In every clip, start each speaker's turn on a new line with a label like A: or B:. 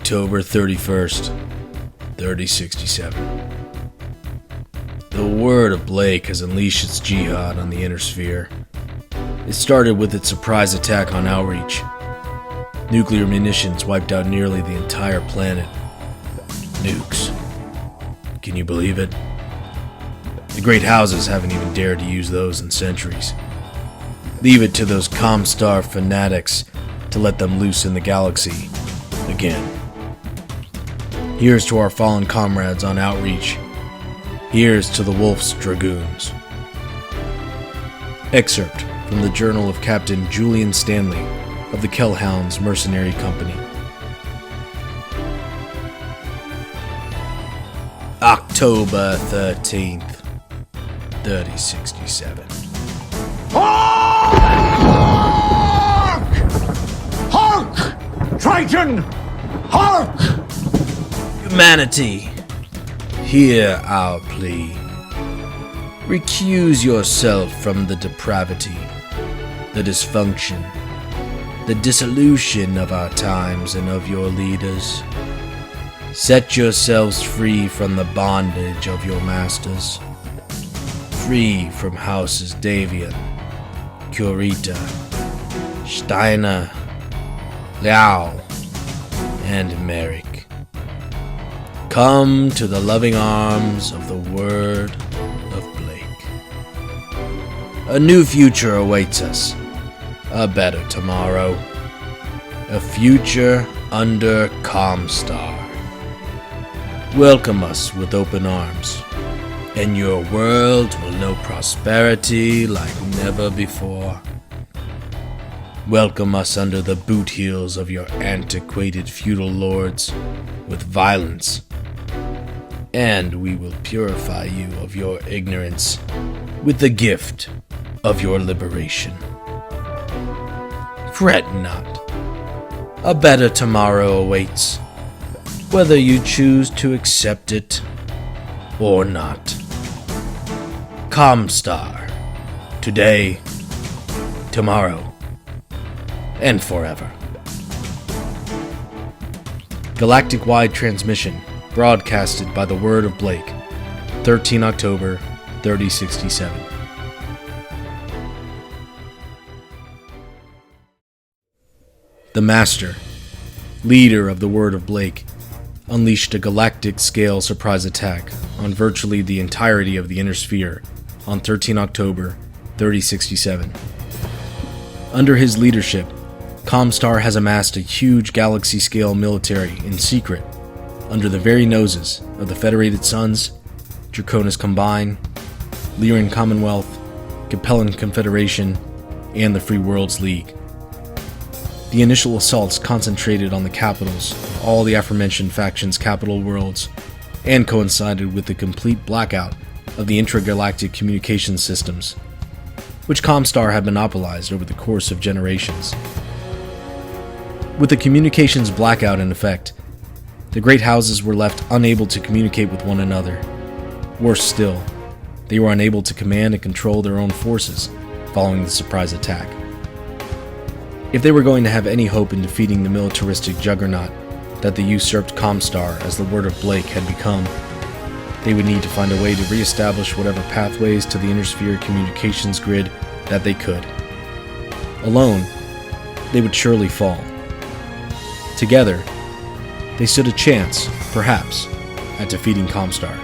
A: October 31st, 3067. The word of Blake has unleashed its Jihad on the inner sphere. It started with its surprise attack on Outreach. Nuclear munitions wiped out nearly the entire planet. Nukes. Can you believe it? The great houses haven't even dared to use those in centuries. Leave it to those Comstar fanatics to let them loose in the galaxy again. Here's to our fallen comrades on Outreach. Here's to the Wolf's Dragoons. Excerpt from the journal of Captain Julian Stanley of the Kell Hounds Mercenary Company. October 13th, 3067.
B: Hark! Hark! Triton! Hark!
A: Humanity, hear our plea. Recuse yourself from the depravity, the dysfunction, the dissolution of our times and of your leaders. Set yourselves free from the bondage of your masters. Free from houses Davian, Kurita, Steiner, Liao, and Merrick. Come to the loving arms of the word of Blake. A new future awaits us. A better tomorrow. A future under Comstar. Welcome us with open arms, and your world will know prosperity like never before. Welcome us under the boot heels of your antiquated feudal lords with violence, and we will purify you of your ignorance with the gift of your liberation. Fret not. A better tomorrow awaits, whether you choose to accept it or not. Comstar, today, tomorrow, and forever. Galactic-wide transmission broadcasted by the word of Blake, 13 October, 3067. The Master, leader of the word of Blake, unleashed a galactic-scale surprise attack on virtually the entirety of the inner sphere on 13 October, 3067. Under his leadership, Comstar has amassed a huge galaxy-scale military in secret under the very noses of the Federated Suns, Draconis Combine, Lyran Commonwealth, Capellan Confederation, and the Free Worlds League. The initial assaults concentrated on the capitals of all the aforementioned factions' capital worlds, and coincided with the complete blackout of the intragalactic communications systems, which Comstar had monopolized over the course of generations. With the communications blackout in effect, the great houses were left unable to communicate with one another. Worse still, they were unable to command and control their own forces following the surprise attack. If they were going to have any hope in defeating the militaristic juggernaut that the usurped Comstar, as the word of Blake, had become, they would need to find a way to re-establish whatever pathways to the inner sphere communications grid that they could. Alone, they would surely fall. Together, they stood a chance, perhaps, at defeating Comstar.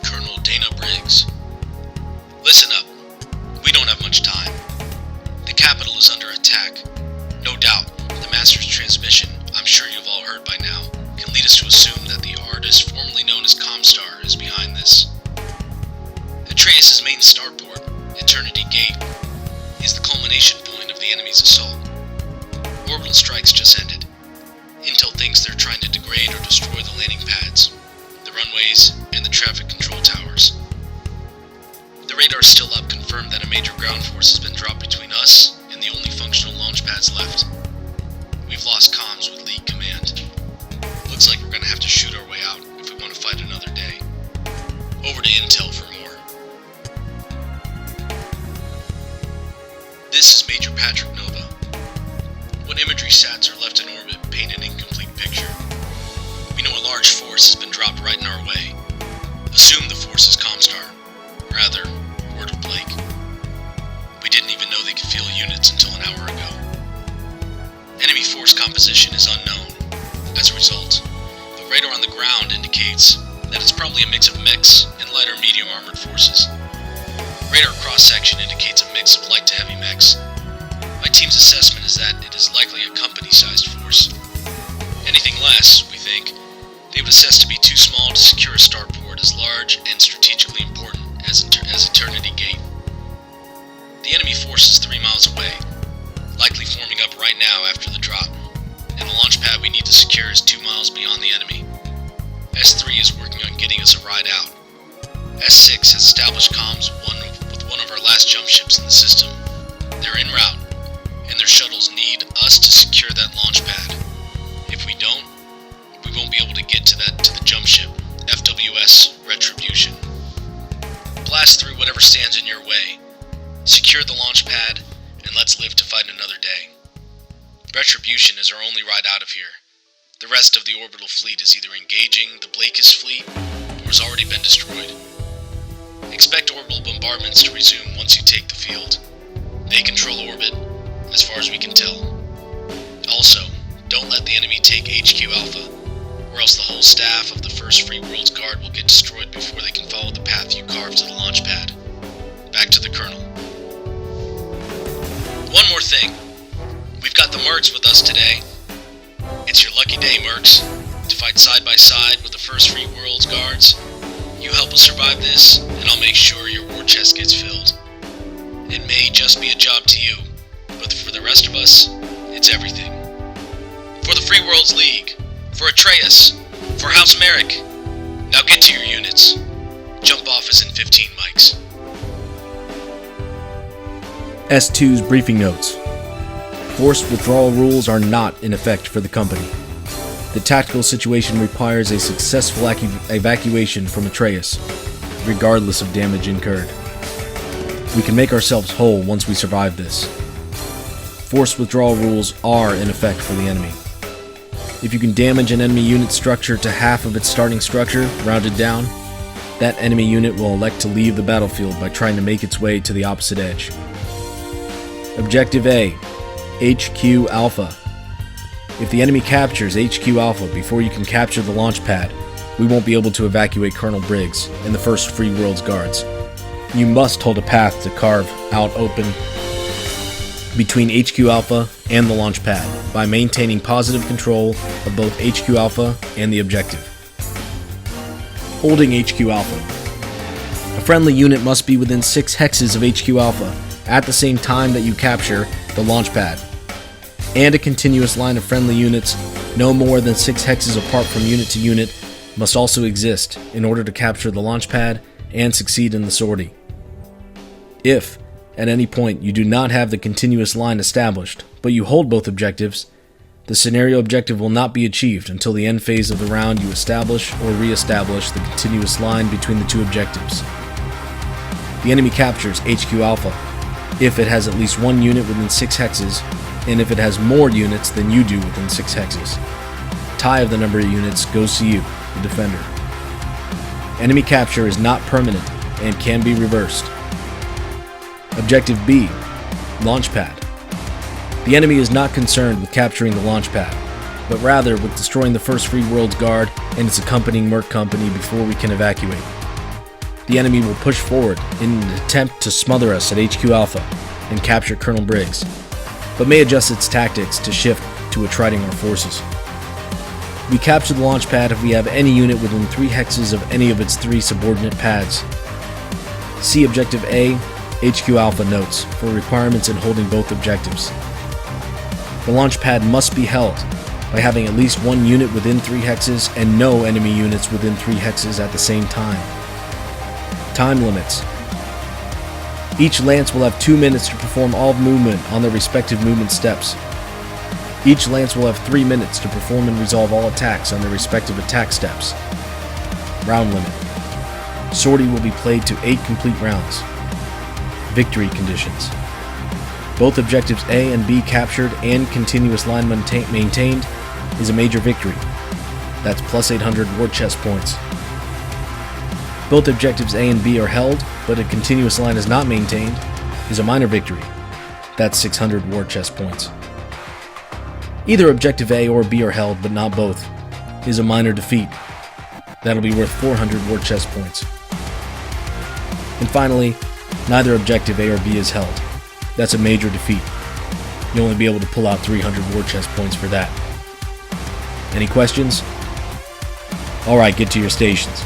C: Colonel Dana Briggs. Listen up. We don't have much time. The capital is under attack. No doubt, the Master's transmission, I'm sure you've all heard by now, can lead us to assume that the artist formerly known as Comstar is behind this. Atreus' main starport, Eternity Gate, is the culmination point of the enemy's assault. Orbital strikes just ended. Intel thinks they're trying to degrade or destroy the landing pads, the runways, and the traffic control towers. The radars still up confirmed that a major ground force has been dropped between us and the only functional launch pads left. We've lost comms with League Command. Looks like we're gonna have to shoot our way out if we want to to fight another day. Over to Intel for more. This is Major Patrick Nova. When imagery sats are left in orbit, paint an incomplete picture. We know a large force has been dropped right in our way. Assume the force is Comstar. Rather, word of Blake. We didn't even know they could feel units until an hour ago. Enemy force composition is unknown. As a result, the radar on the ground indicates that it's probably a mix of mechs and light or medium armored forces. Radar cross-section indicates a mix of light to heavy mechs. My team's assessment is that it is likely a company-sized force. Anything less, we think, they would assess to be too small to secure a starport as large and strategically important as Eternity Gate. The enemy force is 3 miles away, likely forming up right now after the drop, and the launch pad we need to secure is 2 miles beyond the enemy. S3 is working on getting us a ride out. S6 has established comms with one of our last jump ships in the system. They're en route, and their shuttles need us to secure that launch pad. If we don't, we won't be able to get to the jump ship, FWS Retribution. Blast through whatever stands in your way. Secure the launch pad, and let's live to fight another day. Retribution is our only ride out of here. The rest of the orbital fleet is either engaging the Blakist fleet or has already been destroyed. Expect orbital bombardments to resume once you take the field. They control orbit, as far as we can tell. Also, don't let the enemy take HQ Alpha, or else the whole staff of the 1st Free World's Guard will get destroyed before they can follow the path you carved to the launch pad. Back to the Colonel. One more thing. We've got the Mercs with us today. It's your lucky day, Mercs, to fight side by side with the 1st Free World's Guards. You help us survive this, and I'll make sure your war chest gets filled. It may just be a job to you, but for the rest of us, it's everything. For the Free Worlds League, for Atreus, for House Merrick. Now get to your units. Jump off is in 15 mics.
A: S2's briefing notes. Forced withdrawal rules are not in effect for the company. The tactical situation requires a successful evacuation from Atreus, regardless of damage incurred. We can make ourselves whole once we survive this. Forced withdrawal rules are in effect for the enemy. If you can damage an enemy unit structure to half of its starting structure, rounded down, that enemy unit will elect to leave the battlefield by trying to make its way to the opposite edge. Objective A, HQ Alpha. If the enemy captures HQ Alpha before you can capture the launch pad, we won't be able to evacuate Colonel Briggs and the 1st Free World's Guards. You must hold a path to carve out open between HQ Alpha and the launch pad by maintaining positive control of both HQ Alpha and the objective. Holding HQ Alpha. A friendly unit must be within 6 hexes of HQ Alpha at the same time that you capture the launch pad, and a continuous line of friendly units no more than 6 hexes apart from unit to unit must also exist in order to capture the launch pad and succeed in the sortie. If, at any point, you do not have the continuous line established, but you hold both objectives, the scenario objective will not be achieved until the end phase of the round you establish or re-establish the continuous line between the two objectives. The enemy captures HQ Alpha if it has at least 1 unit within 6 hexes, and if it has more units than you do within 6 hexes. Tie of the number of units goes to you, the defender. Enemy capture is not permanent and can be reversed. Objective B, Launch Pad. The enemy is not concerned with capturing the launch pad, but rather with destroying the 1st Free World's Guard and its accompanying Merc Company before we can evacuate. The enemy will push forward in an attempt to smother us at HQ Alpha and capture Colonel Briggs, but may adjust its tactics to shift to attriting our forces. We capture the launch pad if we have any unit within 3 hexes of any of its 3 subordinate pads. See Objective A, HQ Alpha notes for requirements in holding both objectives. The launch pad must be held by having at least 1 unit within 3 hexes and no enemy units within 3 hexes at the same time. Time limits. Each lance will have 2 minutes to perform all movement on their respective movement steps. Each lance will have 3 minutes to perform and resolve all attacks on their respective attack steps. Round limit. Sortie will be played to 8 complete rounds. Victory conditions. Both objectives A and B captured and continuous line maintained is a major victory. That's plus 800 war chest points. Both objectives A and B are held, but a continuous line is not maintained, is a minor victory. That's 600 war chest points. Either objective A or B are held, but not both, is a minor defeat. That'll be worth 400 war chest points. And finally, neither objective A or B is held. That's a major defeat. You'll only be able to pull out 300 war chest points for that. Any questions? Alright, get to your stations.